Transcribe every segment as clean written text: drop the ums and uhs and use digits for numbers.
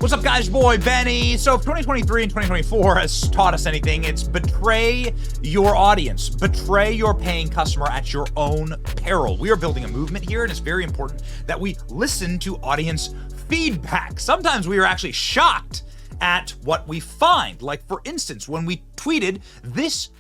What's up, guys? Your boy, Benny. So if 2023 and 2024 has taught us anything, it's betray your audience. Betray your paying customer at your own peril. We are building a movement here, and it's very important that we listen to audience feedback. Sometimes we are actually shocked at what we find. Like, for instance, when we tweeted this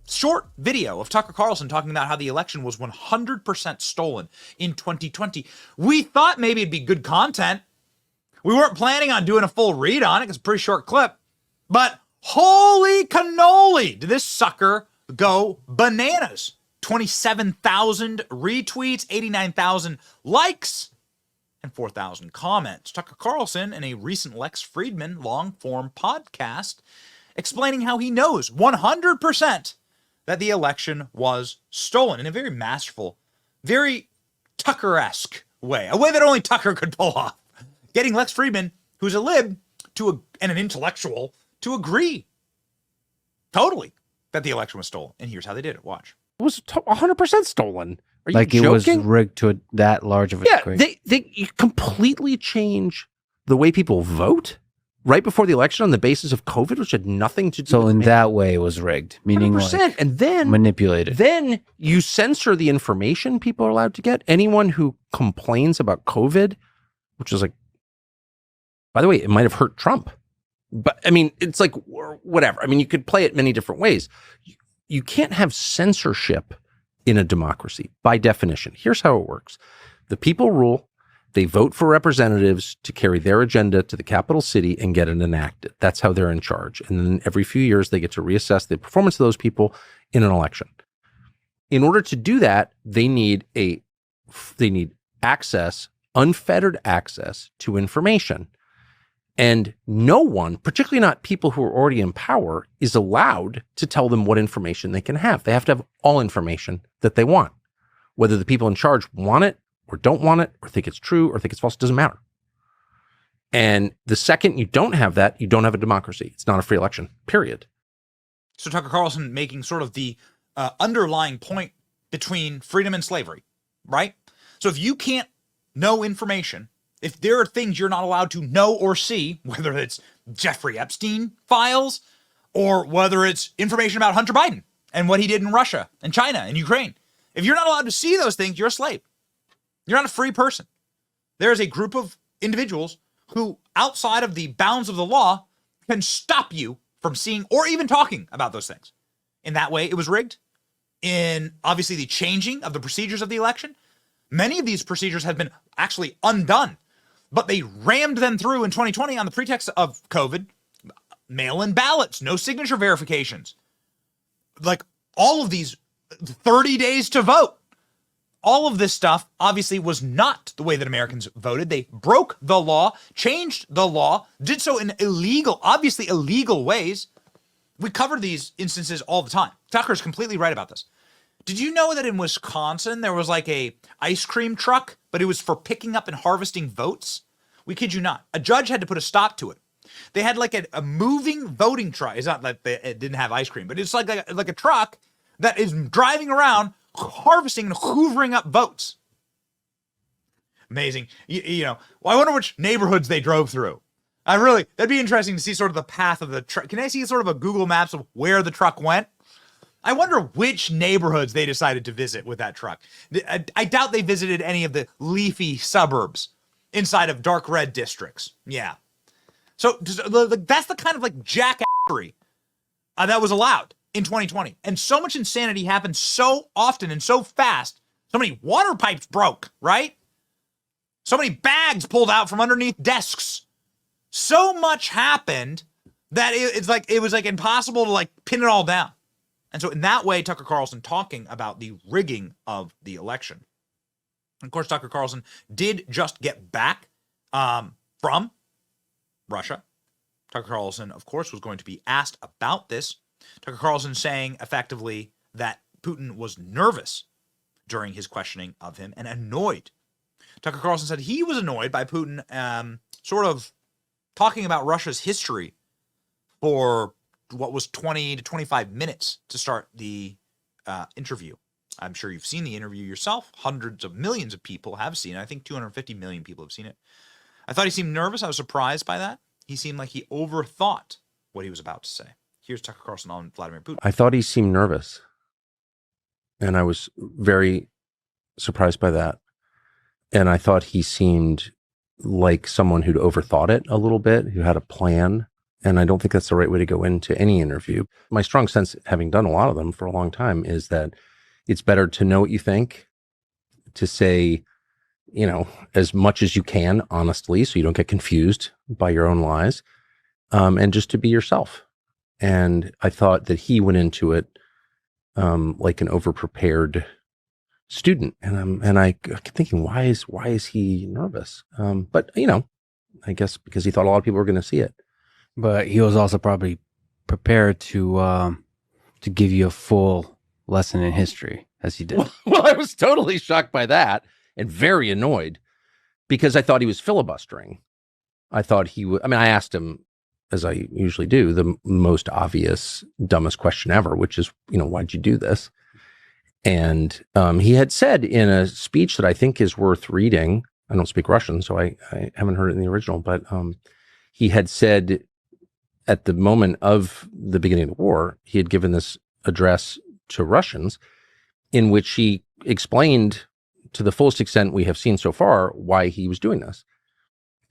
short video of Tucker Carlson talking about how the election was 100% stolen in 2020, we thought maybe it'd be good content. We weren't planning on doing a full read on it. It's a pretty short clip. But holy cannoli, did this sucker go bananas. 27,000 retweets, 89,000 likes, and 4,000 comments. Tucker Carlson, in a recent Lex Friedman long-form podcast, explaining how he knows 100% that the election was stolen in a very masterful, very Tucker-esque way. A way that only Tucker could pull off. Getting Lex Friedman, who's a lib and an intellectual, to agree totally that the election was stolen. And here's how they did it. Watch. It was 100% stolen. Are you like joking? It was rigged to that large of a degree. They completely change the way people vote right before the election on the basis of COVID, which had nothing to do So with in that way, it was rigged, meaning 100%. like And then manipulated. Then you censor the information people are allowed to get. Anyone who complains about COVID, which is like, by the way, it might have hurt Trump. But I mean, it's like, whatever. I mean, you could play it many different ways. You can't have censorship in a democracy by definition. Here's how it works. The people rule. They vote for representatives to carry their agenda to the capital city and get it enacted. That's how they're in charge. And then every few years, they get to reassess the performance of those people in an election. In order to do that, they need access, unfettered access to information. And no one, particularly not people who are already in power, is allowed to tell them what information they can have. They have to have all information that they want. Whether the people in charge want it or don't want it or think it's true or think it's false, doesn't matter. And the second you don't have that, you don't have a democracy. It's not a free election, period. So Tucker Carlson making sort of the underlying point between freedom and slavery, right? So if you can't know information, if there are things you're not allowed to know or see, whether it's Jeffrey Epstein files or whether it's information about Hunter Biden and what he did in Russia and China and Ukraine, if you're not allowed to see those things, you're a slave. You're not a free person. There is a group of individuals who, outside of the bounds of the law, can stop you from seeing or even talking about those things. In that way, it was rigged. In, obviously, the changing of the procedures of the election, many of these procedures have been actually undone. But they rammed them through in 2020 on the pretext of COVID, mail-in ballots, no signature verifications. Like all of these 30 days to vote. All of this stuff obviously was not the way that Americans voted. They broke the law, changed the law, did so in obviously illegal ways. We cover these instances all the time. Tucker's completely right about this. Did you know that in Wisconsin, there was like a ice cream truck, but it was for picking up and harvesting votes? We kid you not. A judge had to put a stop to it. They had like a moving voting truck. It's not like it didn't have ice cream, but it's like a truck that is driving around, harvesting and hoovering up votes. Amazing. You know, well, I wonder which neighborhoods they drove through. That'd be interesting to see sort of the path of the truck. Can I see sort of a Google Maps of where the truck went? I wonder which neighborhoods they decided to visit with that truck. I doubt they visited any of the leafy suburbs inside of dark red districts. Yeah. So that's the kind of like jackassery that was allowed in 2020. And so much insanity happened so often and so fast. So many water pipes broke, right? So many bags pulled out from underneath desks. So much happened that it was like impossible to like pin it all down. And so in that way, Tucker Carlson talking about the rigging of the election. Of course, Tucker Carlson did just get back from Russia. Tucker Carlson, of course, was going to be asked about this. Tucker Carlson saying effectively that Putin was nervous during his questioning of him and annoyed. Tucker Carlson said he was annoyed by Putin sort of talking about Russia's history for what was 20 to 25 minutes to start the interview. I'm sure you've seen the interview yourself. Hundreds of millions of people have seen it. I think 250 million people have seen it. I thought he seemed nervous. I was surprised by that. He seemed like he overthought what he was about to say. Here's Tucker Carlson on Vladimir Putin. I thought he seemed nervous. And I was very surprised by that. And I thought he seemed like someone who'd overthought it a little bit, who had a plan. And I don't think that's the right way to go into any interview. My strong sense, having done a lot of them for a long time, is that it's better to know what you think, to say, you know, as much as you can, honestly, so you don't get confused by your own lies, and just to be yourself. And I thought that he went into it like an overprepared student, and I kept thinking, why is he nervous? But you know, I guess because he thought a lot of people were going to see it. But he was also probably prepared to give you a full lesson in history, as he did. Well, I was totally shocked by that and very annoyed because I thought he was filibustering. I thought he would. I mean, I asked him, as I usually do, the most obvious, dumbest question ever, which is, you know, why'd you do this? And he had said in a speech that I think is worth reading. I don't speak Russian, so I haven't heard it in the original, but he had said at the moment of the beginning of the war, he had given this address to Russians in which he explained to the fullest extent we have seen so far why he was doing this.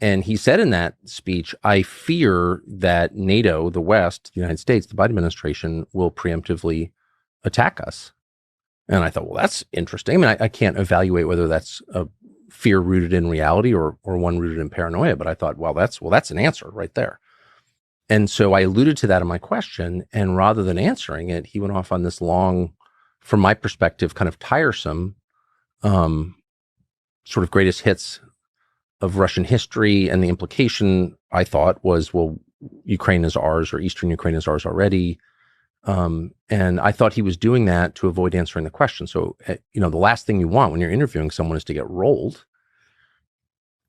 And he said in that speech, I fear that NATO, the West, the United States, the Biden administration will preemptively attack us. And I thought, well, that's interesting. I mean, I can't evaluate whether that's a fear rooted in reality or one rooted in paranoia, but I thought, well, that's an answer right there. And so I alluded to that in my question, and rather than answering it, he went off on this long, from my perspective, kind of tiresome, sort of greatest hits of Russian history. And the implication, I thought, was, well, Ukraine is ours, or Eastern Ukraine is ours already. And I thought he was doing that to avoid answering the question. So, you know, the last thing you want when you're interviewing someone is to get rolled.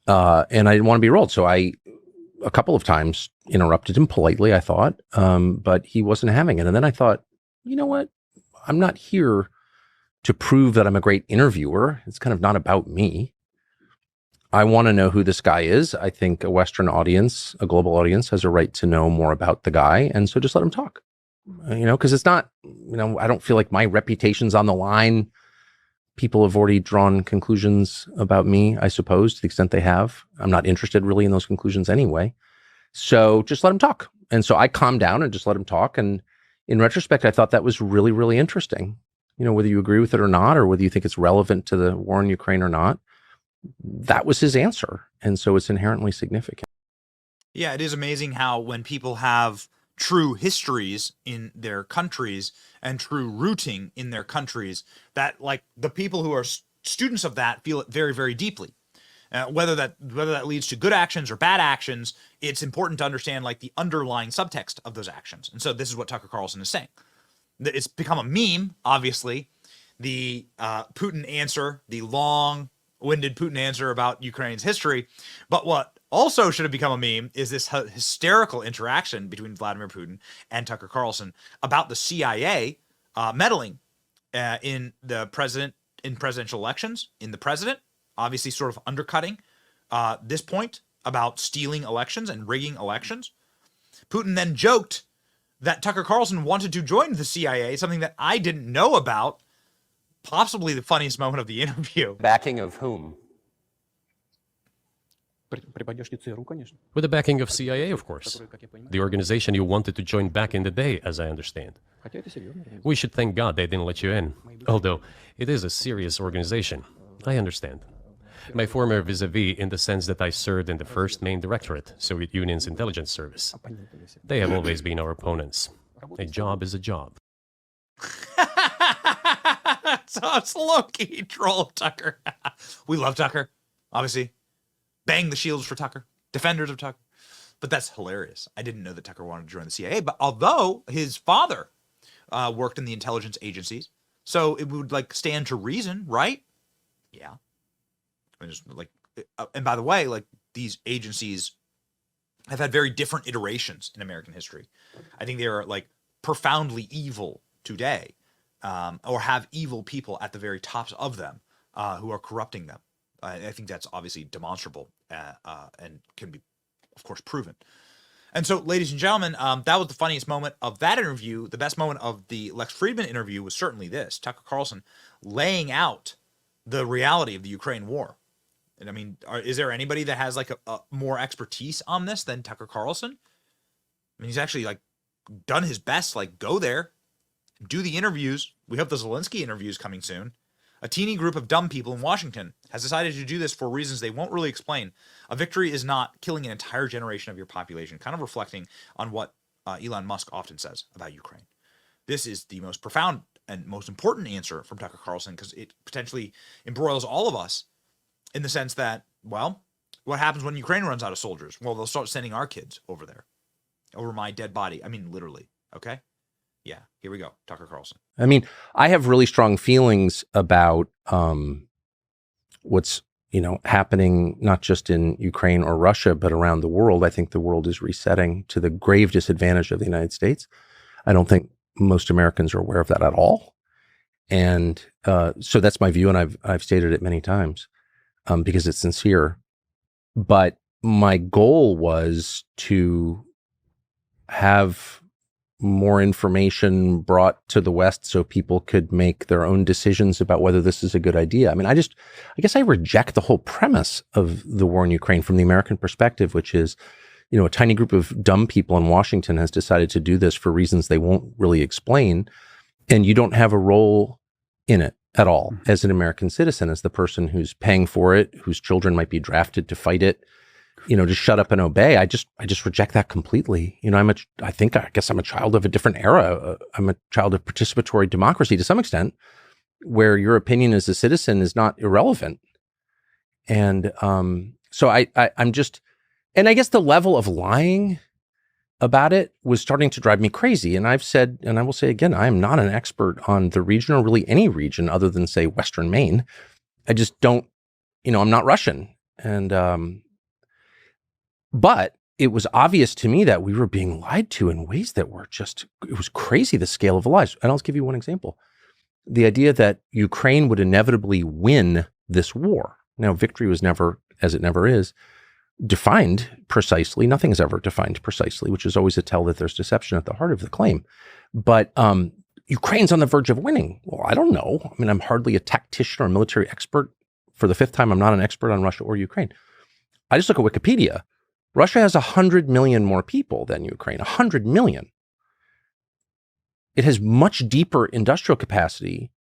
And I didn't want to be rolled. So I, a couple of times, interrupted him politely, I thought, but he wasn't having it. And then I thought, you know what? I'm not here to prove that I'm a great interviewer. It's kind of not about me. I want to know who this guy is. I think a Western audience, a global audience, has a right to know more about the guy. And so just let him talk, you know, because it's not, you know, I don't feel like my reputation's on the line. People have already drawn conclusions about me, I suppose, to the extent they have. I'm not interested really in those conclusions anyway. So just let him talk. And so I calmed down and just let him talk. And in retrospect, I thought that was really, really interesting. You know, whether you agree with it or not, or whether you think it's relevant to the war in Ukraine or not, that was his answer. And so it's inherently significant. Yeah, it is amazing how when people have true histories in their countries and true rooting in their countries, that like the people who are students of that feel it very, very deeply. Whether that leads to good actions or bad actions, it's important to understand like the underlying subtext of those actions. And so this is what Tucker Carlson is saying. It's become a meme, obviously. The Putin answer, the long-winded Putin answer about Ukraine's history. But what also should have become a meme is this hysterical interaction between Vladimir Putin and Tucker Carlson about the CIA meddling in presidential elections, in the president, obviously sort of undercutting this point about stealing elections and rigging elections. Putin then joked that Tucker Carlson wanted to join the CIA, something that I didn't know about. Possibly the funniest moment of the interview. Backing of whom? With the backing of CIA, of course. The organization you wanted to join back in the day, as I understand. We should thank God they didn't let you in. Although, it is a serious organization. I understand. My former vis-a-vis in the sense that I served in the first main directorate, Soviet Union's intelligence service. They have always been our opponents. A job is a job. So it's low-key troll of Tucker. We love Tucker, obviously. Bang the shields for Tucker. Defenders of Tucker. But that's hilarious. I didn't know that Tucker wanted to join the CIA, but although his father worked in the intelligence agencies, so it would like stand to reason, right? Yeah. I just like, and by the way, like these agencies have had very different iterations in American history. I think they are like profoundly evil today, or have evil people at the very tops of them who are corrupting them. I think that's obviously demonstrable and can be, of course, proven. And so, ladies and gentlemen, that was the funniest moment of that interview. The best moment of the Lex Fridman interview was certainly this: Tucker Carlson laying out the reality of the Ukraine war. And I mean, is there anybody that has like a more expertise on this than Tucker Carlson? I mean, he's actually like done his best, like go there, do the interviews. We hope the Zelensky interview is coming soon. A teeny group of dumb people in Washington has decided to do this for reasons they won't really explain. A victory is not killing an entire generation of your population, kind of reflecting on what Elon Musk often says about Ukraine. This is the most profound and most important answer from Tucker Carlson because it potentially embroils all of us in the sense that, well, what happens when Ukraine runs out of soldiers? Well, they'll start sending our kids over there, over my dead body. I mean, literally. Okay? Yeah, here we go. Tucker Carlson. I mean, I have really strong feelings about what's, happening not just in Ukraine or Russia, but around the world. I think the world is resetting to the grave disadvantage of the United States. I don't think most Americans are aware of that at all. And so that's my view, and I've stated it many times because it's sincere. But my goal was to have more information brought to the West so people could make their own decisions about whether this is a good idea. I mean, I guess I reject the whole premise of the war in Ukraine from the American perspective, which is, a tiny group of dumb people in Washington has decided to do this for reasons they won't really explain. And you don't have a role in it at all as an American citizen, as the person who's paying for it, whose children might be drafted to fight it. To shut up and obey. I just reject that completely. I guess I'm a child of a different era. I'm a child of participatory democracy to some extent, where your opinion as a citizen is not irrelevant. And so I'm just, and I guess the level of lying about it was starting to drive me crazy. And I've said, and I will say again, I am not an expert on the region or really any region other than, say, Western Maine. I just don't, I'm not Russian. And, but it was obvious to me that we were being lied to in ways that were it was crazy, the scale of the lies. And I'll just give you one example. The idea that Ukraine would inevitably win this war. Now, victory was never, as it never is, defined precisely. Nothing is ever defined precisely, which is always a tell that there's deception at the heart of the claim. But Ukraine's on the verge of winning. Well, I don't know. I mean, I'm hardly a tactician or a military expert. For the fifth time, I'm not an expert on Russia or Ukraine. I just look at Wikipedia. Russia has 100 million more people than Ukraine, 100 million. It has much deeper industrial capacity,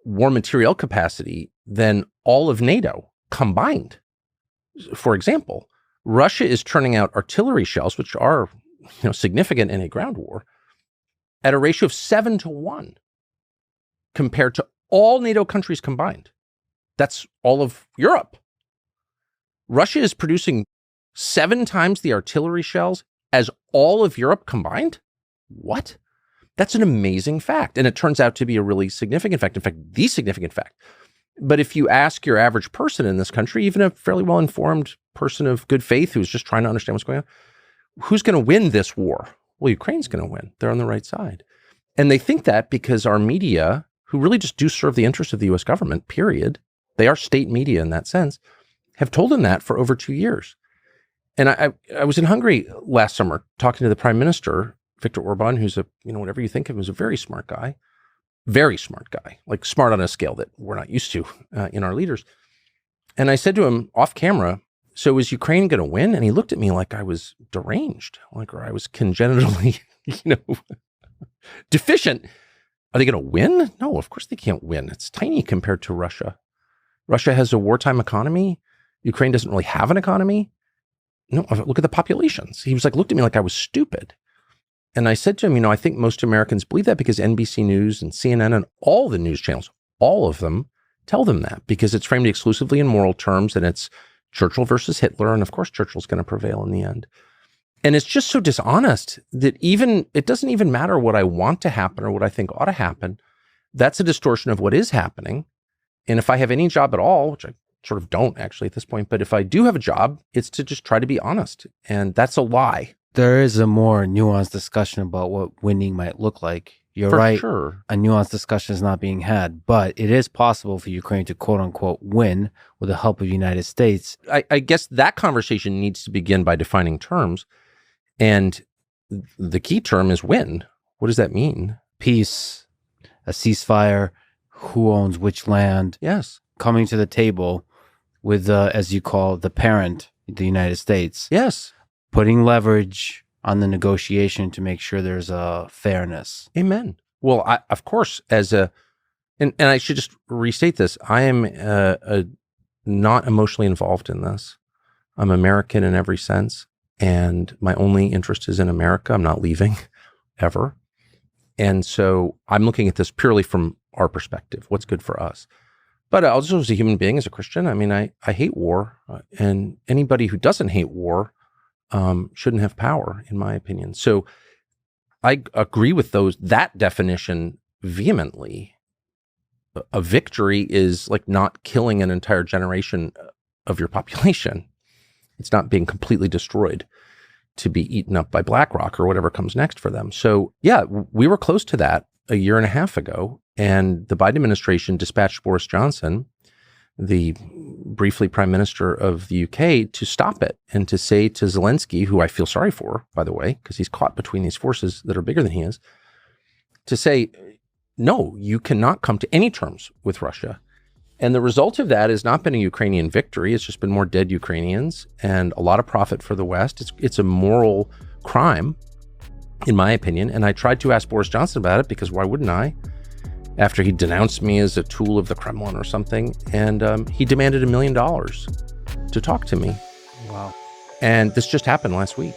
war material capacity than all of NATO combined. For example, Russia is turning out artillery shells, which are significant in a ground war, at a ratio of 7-1 compared to all NATO countries combined. That's all of Europe. Russia is producing 7 times the artillery shells as all of Europe combined? What? That's an amazing fact. And it turns out to be a really significant fact. In fact, the significant fact. But if you ask your average person in this country, even a fairly well-informed person of good faith who's just trying to understand what's going on, who's going to win this war? Well, Ukraine's going to win. They're on the right side. And they think that because our media, who really just do serve the interests of the U.S. government, period, they are state media in that sense, have told them that for over 2 years. And I was in Hungary last summer talking to the prime minister, Viktor Orban, who's whatever you think of him, is a very smart guy, like smart on a scale that we're not used to in our leaders. And I said to him off camera, so is Ukraine going to win? And he looked at me like I was deranged, or I was congenitally, deficient. Are they going to win? No, of course they can't win. It's tiny compared to Russia. Russia has a wartime economy. Ukraine doesn't really have an economy. No, look at the populations. He was looked at me like I was stupid. And I said to him, I think most Americans believe that because NBC News and CNN and all the news channels, all of them tell them that because it's framed exclusively in moral terms and it's Churchill versus Hitler. And of course, Churchill's going to prevail in the end. And it's just so dishonest that it doesn't even matter what I want to happen or what I think ought to happen. That's a distortion of what is happening. And if I have any job at all, which I sort of don't actually at this point, but if I do have a job, it's to just try to be honest. And that's a lie. There is a more nuanced discussion about what winning might look like you're For right. sure. A nuanced discussion is not being had, but it is possible for Ukraine to quote unquote win with the help of the United States. I guess that conversation needs to begin by defining terms. And the key term is win. What does that mean? Peace, a ceasefire, who owns which land, Yes. coming to the table with, as you call the parent, the United States, Yes. putting leverage on the negotiation to make sure there's a fairness. Amen. Well, of course, and I should just restate this. I am not emotionally involved in this. I'm American in every sense. And my only interest is in America. I'm not leaving ever. And so I'm looking at this purely from our perspective, what's good for us. But also as a human being, as a Christian, I mean, I hate war. And anybody who doesn't hate war shouldn't have power, in my opinion. So I agree with that definition vehemently. A victory is like not killing an entire generation of your population. It's not being completely destroyed to be eaten up by BlackRock or whatever comes next for them. So yeah, we were close to that a year and a half ago. And the Biden administration dispatched Boris Johnson, the briefly prime minister of the UK, to stop it and to say to Zelensky, who I feel sorry for, by the way, because he's caught between these forces that are bigger than he is, to say, no, you cannot come to any terms with Russia. And the result of that has not been a Ukrainian victory. It's just been more dead Ukrainians and a lot of profit for the West. It's a moral crime, in my opinion. And I tried to ask Boris Johnson about it because why wouldn't I? After he denounced me as a tool of the Kremlin or something. And he demanded $1 million to talk to me. Wow. And this just happened last week.